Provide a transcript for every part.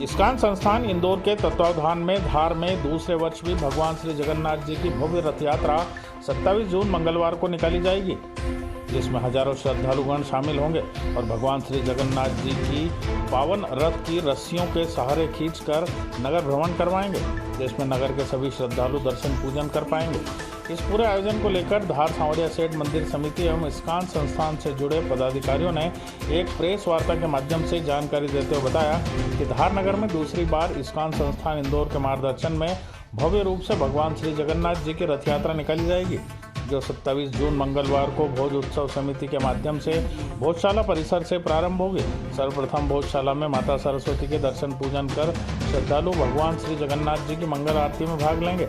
ISKCON संस्थान इंदौर के तत्वावधान में धार में दूसरे वर्ष भी भगवान श्री जगन्नाथ जी की भव्य रथ यात्रा 27 जून मंगलवार को निकाली जाएगी, जिसमें हजारों श्रद्धालुगण शामिल होंगे और भगवान श्री जगन्नाथ जी की पावन रथ की रस्सियों के सहारे खींचकर नगर भ्रमण करवाएंगे, जिसमें नगर के सभी श्रद्धालु दर्शन पूजन कर पाएंगे। इस पूरे आयोजन को लेकर धार सांवरिया सेठ मंदिर समिति एवं इस्कॉन संस्थान से जुड़े पदाधिकारियों ने एक प्रेस वार्ता के माध्यम से जानकारी देते हुए बताया कि धार नगर में दूसरी बार इस्कॉन संस्थान इंदौर के मार्गदर्शन में भव्य रूप से भगवान श्री जगन्नाथ जी की रथ यात्रा निकाली जाएगी, जो 27 जून मंगलवार को भोज उत्सव समिति के माध्यम से भोजशाला परिसर से प्रारंभ होगी। सर्वप्रथम भोजशाला में माता सरस्वती के दर्शन पूजन कर श्रद्धालु भगवान श्री जगन्नाथ जी की मंगल आरती में भाग लेंगे,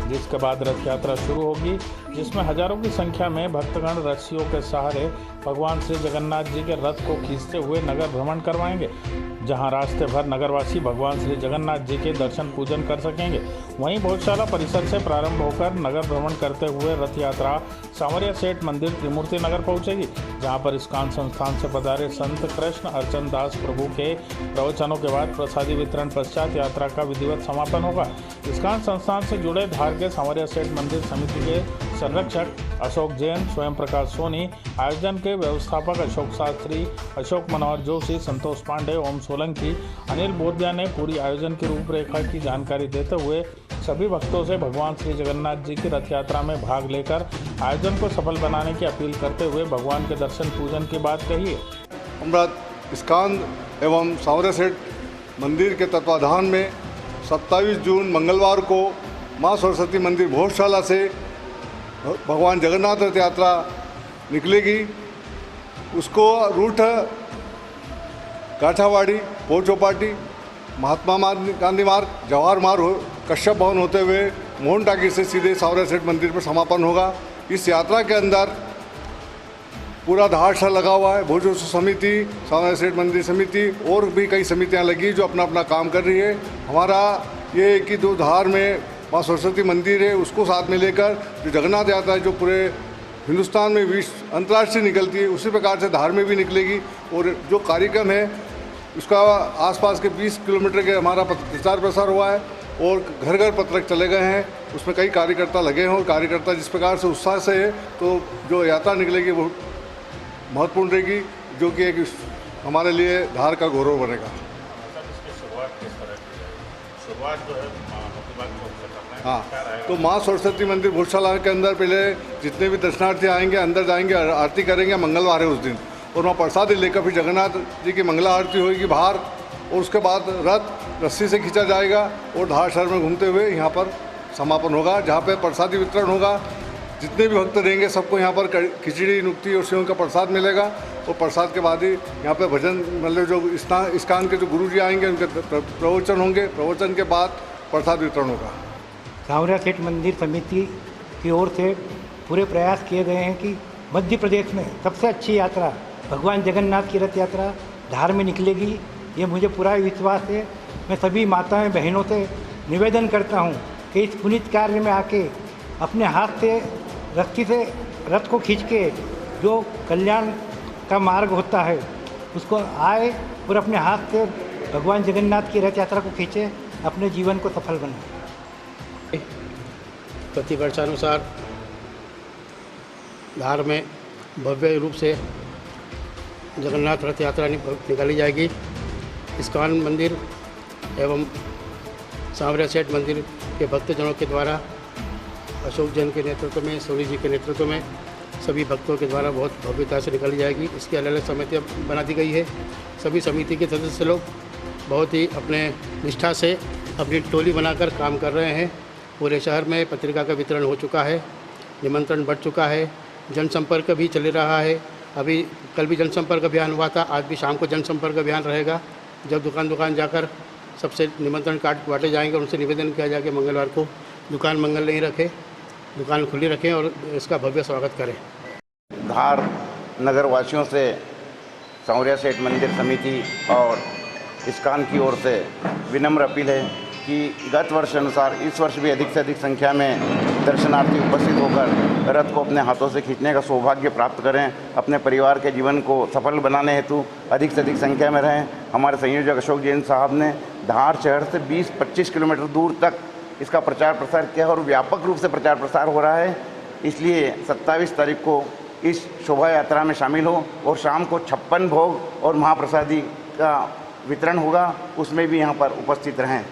जिसके बाद रथ यात्रा शुरू होगी, जिसमें हजारों की संख्या में भक्तगण रस्सियों के सहारे भगवान श्री जगन्नाथ जी के रथ को खींचते हुए नगर भ्रमण करवाएंगे, जहां रास्ते भर नगरवासी भगवान श्री जगन्नाथ जी के दर्शन पूजन कर सकेंगे। वहीं भोजशाला परिसर से प्रारंभ होकर नगर भ्रमण करते हुए रथ यात्रा सांवरिया सेठ मंदिर त्रिमूर्ति नगर पहुंचेगी, जहां पर इस्कॉन संस्थान से पधारे संत कृष्ण अर्चन दास प्रभु के प्रवचनों के बाद प्रसादी वितरण पश्चात यात्रा का विधिवत समापन होगा। इस्कॉन संस्थान से जुड़े धार के सांवरिया सेठ मंदिर समिति के संरक्षक अशोक जैन, स्वयं प्रकाश सोनी, आयोजन के व्यवस्थापक अशोक शास्त्री, अशोक मनोहर जोशी, संतोष पांडे, ओम सोलंकी, अनिल बोधिया ने पूरी आयोजन की रूपरेखा की जानकारी देते हुए सभी भक्तों से भगवान श्री जगन्नाथ जी की रथ यात्रा में भाग लेकर आयोजन को सफल बनाने की अपील करते हुए भगवान के दर्शन पूजन की बात कही है। हमारा इस्कॉन एवं सांवरिया सेठ मंदिर के तत्वाधान में 27 जून मंगलवार को माँ सरस्वती मंदिर भोजशाला से भगवान जगन्नाथ रथ यात्रा निकलेगी। उसको रूट काठावाड़ी, पोल चौपाटी, महात्मा गांधी मार्ग, जवाहर मार्ग, कश्यप भवन होते हुए मोहन टाकी से सीधे सांवरिया सेठ मंदिर पर समापन होगा। इस यात्रा के अंदर पूरा धार शहर लगा हुआ है। भोज उत्सव समिति, सांवरिया सेठ मंदिर समिति और भी कई समितियां लगी जो अपना अपना काम कर रही है। हमारा ये है कि जो धार में माँ सरस्वती मंदिर है उसको साथ में लेकर जो जगन्नाथ यात्रा है जो पूरे हिंदुस्तान में विश्व अंतर्राष्ट्रीय निकलती है, उसी प्रकार से धार में भी निकलेगी। और जो कार्यक्रम है उसका आसपास के 20 किलोमीटर के हमारा प्रचार प्रसार हुआ है और घर घर पत्रक चले गए हैं। उसमें कई कार्यकर्ता लगे हैं और कार्यकर्ता जिस प्रकार से उत्साह से है तो जो यात्रा निकलेगी वो महत्वपूर्ण रहेगी, जो कि एक हमारे लिए धार का गौरव बनेगा। हाँ, तो माँ सरस्वती मंदिर भोजशाला के अंदर पहले जितने भी दर्शनार्थी आएंगे अंदर जाएंगे, आरती करेंगे, मंगलवार है उस दिन, और वहाँ प्रसादी लेकर फिर जगन्नाथ जी की मंगला आरती होगी बाहर, और उसके बाद रथ रस्सी से खींचा जाएगा और धार शहर में घूमते हुए यहाँ पर समापन होगा, जहाँ पर प्रसादी वितरण होगा। जितने भी भक्त रहेंगे सबको यहाँ पर खिचड़ी, नुक्ति और सेवों का प्रसाद मिलेगा। और प्रसाद के बाद ही यहाँ पे भजन, मतलब जो इस्कॉन के जो गुरुजी आएंगे उनके प्रवचन होंगे, प्रवचन के बाद प्रसाद वितरण होगा। सांवरिया सेठ मंदिर समिति की ओर से पूरे प्रयास किए गए हैं कि मध्य प्रदेश में सबसे अच्छी यात्रा भगवान जगन्नाथ की रथ यात्रा धार में निकलेगी। ये मुझे पूरा विश्वास है। मैं सभी माताएं बहनों से निवेदन करता हूँ कि इस पुनीत कार्य में आके अपने हाथ से रस्सी से रथ को खींच के जो कल्याण का मार्ग होता है उसको आए और अपने हाथ से भगवान जगन्नाथ की रथ यात्रा को खींचे, अपने जीवन को सफल बनाए। प्रतिवर्षानुसार धार में भव्य रूप से जगन्नाथ रथ यात्रा निकाली जाएगी। इस्कॉन मंदिर एवं सांवरिया सेठ मंदिर के भक्तजनों के द्वारा, अशोक जैन के नेतृत्व में, सोनी जी के नेतृत्व में सभी भक्तों के द्वारा बहुत भव्यता से निकाली जाएगी। इसकी अलग अलग समितियाँ बना दी गई है। सभी समिति के सदस्य लोग बहुत ही अपने निष्ठा से अपनी टोली बनाकर काम कर रहे हैं। पूरे शहर में पत्रिका का वितरण हो चुका है, निमंत्रण बढ़ चुका है, जनसंपर्क भी चल रहा है। अभी कल भी जनसंपर्क अभियान हुआ था, आज भी शाम को जनसंपर्क अभियान रहेगा। जब दुकान दुकान जाकर सबसे निमंत्रण कार्ड बांटे जाएंगे, उनसे निवेदन किया जाएगा मंगलवार को दुकान मंगल नहीं रखें, दुकान खुली रखें और इसका भव्य स्वागत करें। धार नगर वासियों से सांवरिया सेठ मंदिर समिति और इस्कॉन की ओर से विनम्र अपील है कि गत वर्ष अनुसार इस वर्ष भी अधिक से अधिक संख्या में दर्शनार्थी उपस्थित होकर रथ को अपने हाथों से खींचने का सौभाग्य प्राप्त करें, अपने परिवार के जीवन को सफल बनाने हेतु अधिक से अधिक संख्या में रहें। हमारे संयोजक अशोक जैन साहब ने धार शहर से 20-25 किलोमीटर दूर तक इसका प्रचार प्रसार किया और व्यापक रूप से प्रचार प्रसार हो रहा है। इसलिए 27 तारीख को इस शोभा यात्रा में शामिल हो और शाम को 56 भोग और महाप्रसादी का वितरण होगा, उसमें भी यहाँ पर उपस्थित रहें।